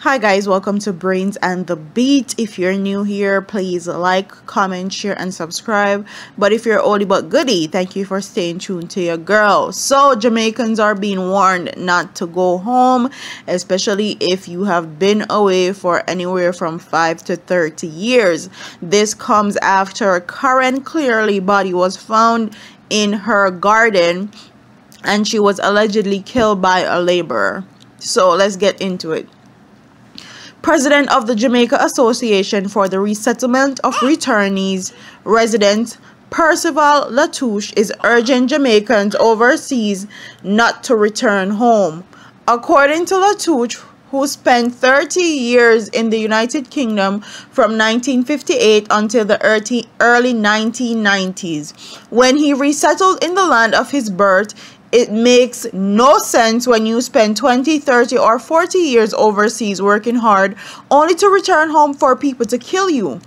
Hi guys, welcome to Brains and the Beat. If you're new here, please like, comment, share, and subscribe. But if you're oldie but goodie, thank you for staying tuned to your girl. So Jamaicans are being warned not to go home, especially if you have been away for anywhere from 5 to 30 years. This comes after Karen Clearly body was found in her garden and she was allegedly killed by a laborer. So let's get into it. President of the Jamaica Association for the Resettlement of Returnees residents, Percival Latouche, is urging Jamaicans overseas not to return home. According to Latouche, who spent 30 years in the United Kingdom from 1958 until the early 1990s, when he resettled in the land of his birth, it makes no sense when you spend 20, 30, or 40 years overseas working hard only to return home for people to kill you.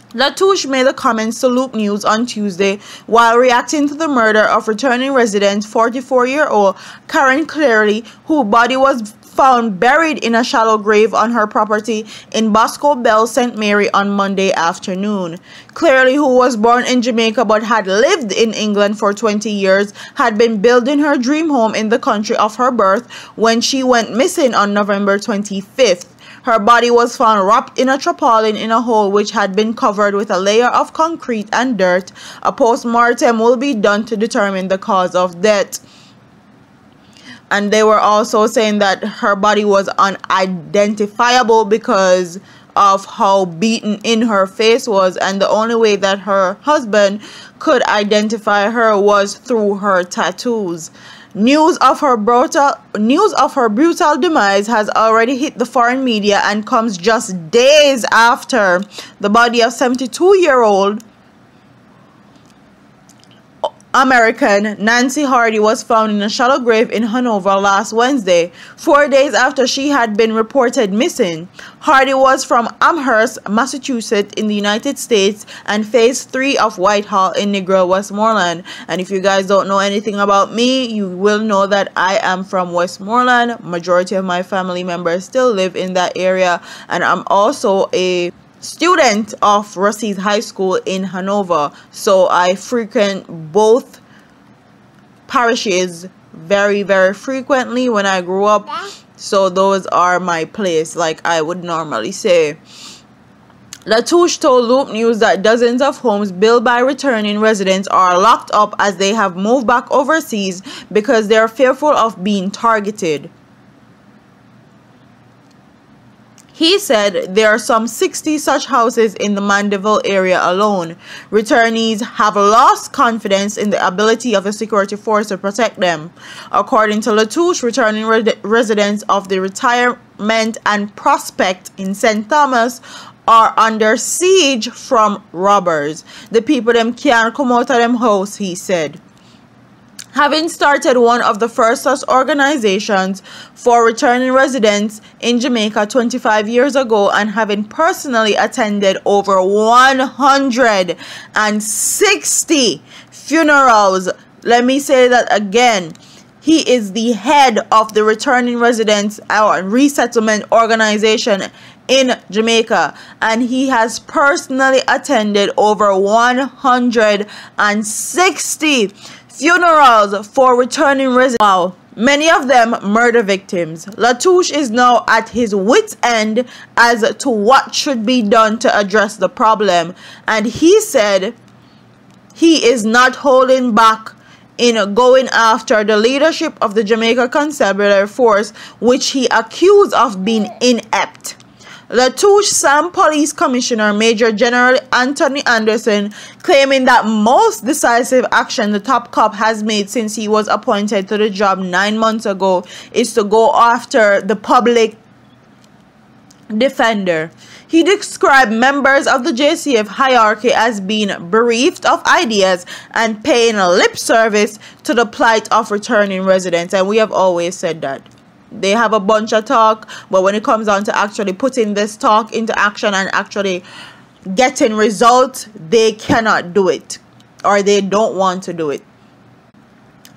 Latouche made the comments to Loop News on Tuesday while reacting to the murder of returning resident 44-year-old Karen Clearly, whose body was found buried in a shallow grave on her property in Bosco Bell, St. Mary on Monday afternoon. Clearly, who was born in Jamaica but had lived in England for 20 years, had been building her dream home in the country of her birth when she went missing on November 25th. Her body was found wrapped in a tarpaulin in a hole which had been covered with a layer of concrete and dirt. A post-mortem will be done to determine the cause of death. And they were also saying that her body was unidentifiable because of how beaten in her face was, and the only way that her husband could identify her was through her tattoos. News of her brutal demise has already hit the foreign media and comes just days after the body of 72-year-old American Nancy Hardy was found in a shallow grave in Hanover last Wednesday, 4 days after she had been reported missing. Hardy was from Amherst, Massachusetts in the United States and Phase 3 of Whitehall in Negril, Westmoreland. And if you guys don't know anything about me, you will know that I am from Westmoreland. Majority of my family members still live in that area, and I'm also a student of Russell's High School in Hanover, so I frequent both parishes very frequently when I grew up. So those are my place, like I would normally say. Latouche told Loop News that dozens of homes built by returning residents are locked up as they have moved back overseas because they are fearful of being targeted. He said there are some 60 such houses in the Mandeville area alone. Returnees have lost confidence in the ability of the security force to protect them. According to Latouche, returning residents of the Retirement and Prospect in St. Thomas are under siege from robbers. The people them can't come out of them house, he said. Having started one of the first such organizations for returning residents in Jamaica 25 years ago and having personally attended over 160 funerals. Let me say that again. He is the head of the returning residents resettlement organization in Jamaica, and he has personally attended over 160 funerals for returning residents. Wow, many of them murder victims. Latouche is now at his wit's end as to what should be done to address the problem, and he said he is not holding back in going after the leadership of the Jamaica Constabulary Force, which he accused of being inept. Latouche Sam Police Commissioner Major General Anthony Anderson claiming that most decisive action the top cop has made since he was appointed to the job 9 months ago is to go after the public defender. He described members of the JCF hierarchy as being bereft of ideas and paying lip service to the plight of returning residents, and we have always said that. They have a bunch of talk, but when it comes down to actually putting this talk into action and actually getting results, they cannot do it, or they don't want to do it.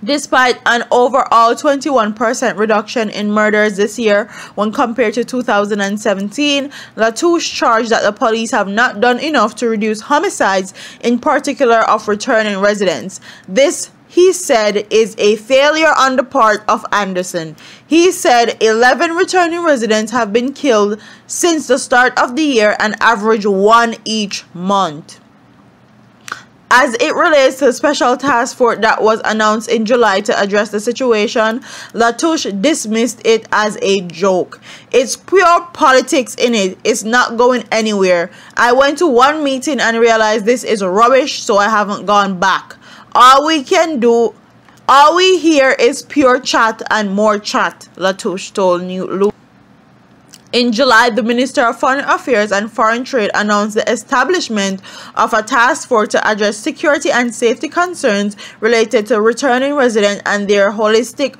Despite an overall 21% reduction in murders this year when compared to 2017, Latouche charged that the police have not done enough to reduce homicides, in particular of returning residents. This, he said, is a failure on the part of Anderson. He said 11 returning residents have been killed since the start of the year, an average one each month. As it relates to the special task force that was announced in July to address the situation, Latouche dismissed it as a joke. It's pure politics in it. It's not going anywhere. I went to one meeting and realized this is rubbish, so I haven't gone back. All we hear is pure chat and more chat, Latouche told New Loop. In July, the Minister of Foreign Affairs and Foreign Trade announced the establishment of a task force to address security and safety concerns related to returning residents and their holistic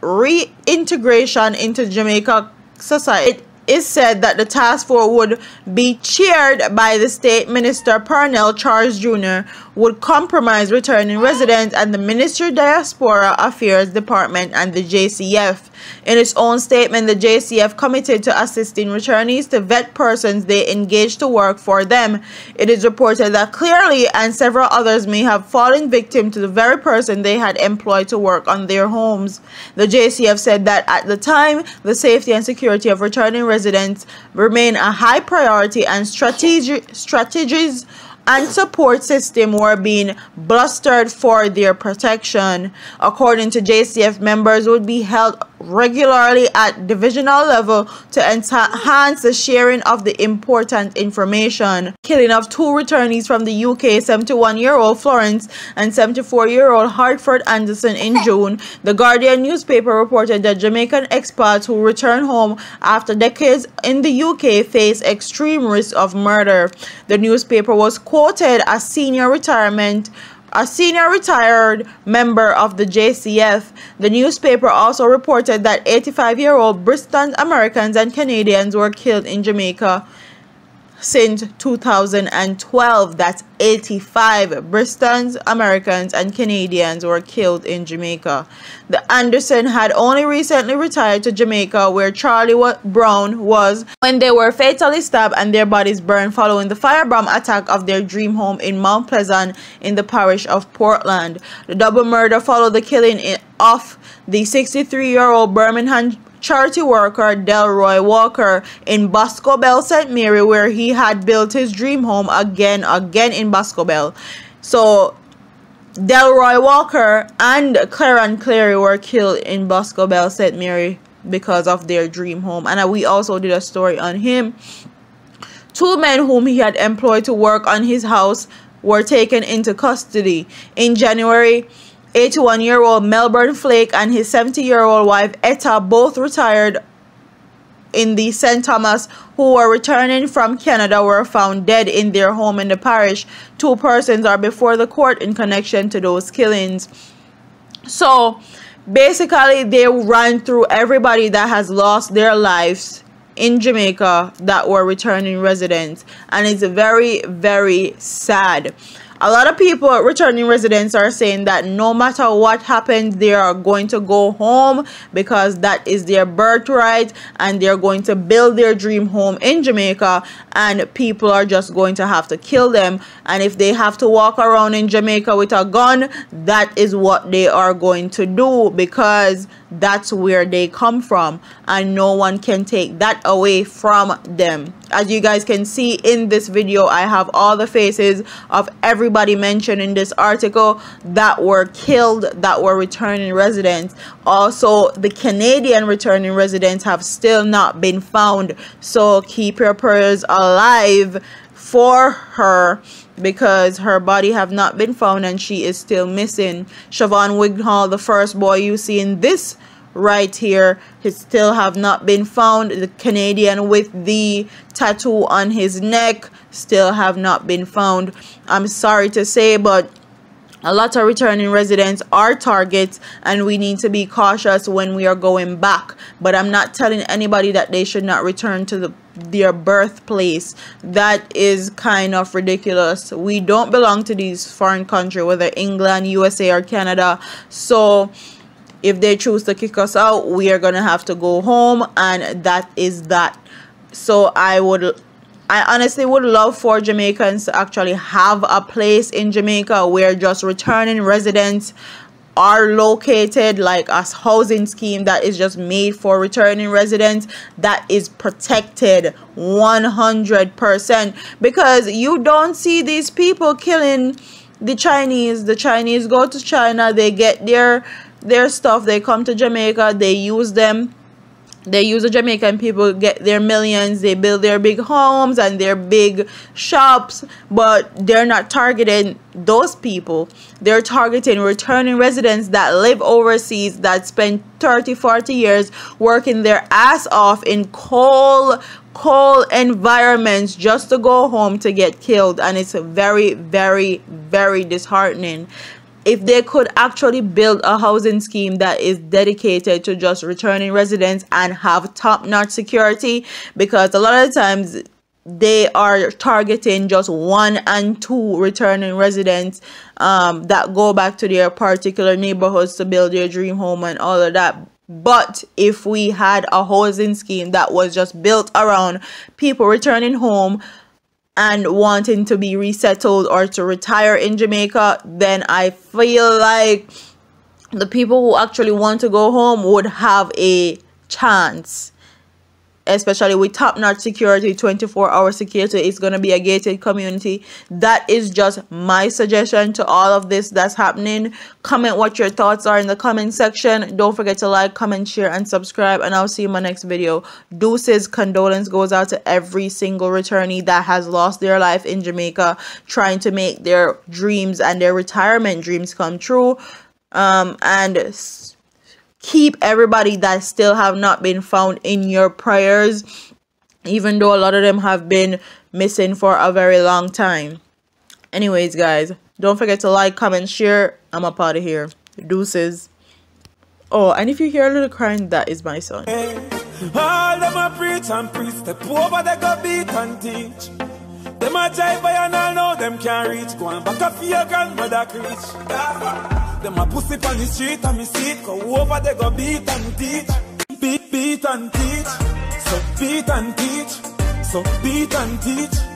reintegration into Jamaica society. It is said that the task force would be chaired by the State Minister Parnell Charles Jr., would comprise returning residents and the Ministry of Diaspora Affairs Department and the JCF. In its own statement, the JCF committed to assisting returnees to vet persons they engage to work for them. It is reported that Clearly and several others may have fallen victim to the very person they had employed to work on their homes. The JCF said that at the time, the safety and security of returning residents remain a high priority and strategies and support system were being bolstered for their protection. According to JCF, members would be held regularly at divisional level to enhance the sharing of the important information. Killing of two returnees from the UK, 71-year-old Florence and 74-year-old Hartford Anderson in June. The Guardian newspaper reported that Jamaican expats who return home after decades in the UK face extreme risk of murder. The newspaper was quoted as senior retired member of the JCF. The newspaper also reported that 85-year-old Bristol Americans and Canadians were killed in Jamaica since 2012. That's 85 Bristol Americans and Canadians were killed in Jamaica. The Anderson had only recently retired to Jamaica, where Charlie Brown was, when they were fatally stabbed and their bodies burned following the firebomb attack of their dream home in Mount Pleasant in the parish of Portland. The double murder followed the killing of the 63-year-old Birmingham charity worker Delroy Walker in Boscobel, St. Mary, where he had built his dream home again in Boscobel. So Delroy Walker and Clarence Cleary were killed in Boscobel, St. Mary because of their dream home. And we also did a story on him. Two men whom he had employed to work on his house were taken into custody. In January, 81-year-old Melbourne Flake and his 70-year-old wife Etta, both retired in the St. Thomas, who were returning from Canada, were found dead in their home in the parish. Two persons are before the court in connection to those killings. So basically, they ran through everybody that has lost their lives in Jamaica that were returning residents, and it's very, very sad. A lot of people, returning residents, are saying that no matter what happens, they are going to go home because that is their birthright, and they're going to build their dream home in Jamaica, and people are just going to have to kill them. And if they have to walk around in Jamaica with a gun, that is what they are going to do, because that's where they come from, and no one can take that away from them. As you guys can see in this video, I have all the faces of everybody mentioned in this article that were killed, that were returning residents. Also, the Canadian returning residents have still not been found, so keep your prayers alive for her, because her body have not been found and she is still missing. Siobhan Wignall, the first boy you see in this right here, he still have not been found. The Canadian with the tattoo on his neck still have not been found. I'm sorry to say, but A lot of returning residents are targets, and we need to be cautious when we are going back. But I'm not telling anybody that they should not return to their birthplace. That is kind of ridiculous. We don't belong to these foreign countries, whether England, USA, or Canada. So if they choose to kick us out, we are going to have to go home, and that is that. So I honestly would love for Jamaicans to actually have a place in Jamaica where just returning residents are located, like a housing scheme that is just made for returning residents, that is protected 100%, because you don't see these people killing the Chinese. The Chinese go to China, they get their stuff, they come to Jamaica, they use them. They use the Jamaican people, get their millions, they build their big homes and their big shops, but they're not targeting those people. They're targeting returning residents that live overseas, that spend 30-40 years working their ass off in cold environments just to go home to get killed. And it's very, very, very disheartening. If they could actually build a housing scheme that is dedicated to just returning residents and have top-notch security, because a lot of the times they are targeting just 1 and 2 returning residents that go back to their particular neighborhoods to build their dream home and all of that. But if we had a housing scheme that was just built around people returning home and wanting to be resettled or to retire in Jamaica, then I feel like the people who actually want to go home would have a chance. Especially with top-notch security, 24-hour security. It's going to be a gated community. That is just my suggestion to all of this that's happening. Comment what your thoughts are in the comment section. Don't forget to like, comment, share, and subscribe. And I'll see you in my next video. Deuces. Condolence goes out to every single returnee that has lost their life in Jamaica trying to make their dreams and their retirement dreams come true. And keep everybody that still have not been found in your prayers, even though a lot of them have been missing for a very long time. Anyways, guys, don't forget to like, comment, share. I'm up out of here. Deuces. Oh, and if you hear a little crying, that is my son. Hey, all them a preach and preach, step over they go beat and teach. Them a jive by and all know them can't reach. Go and back up for your grandmother preach. Them a pussy on the street and me see it. Go over they go beat and teach. Beat and teach. So beat and teach. So beat and teach.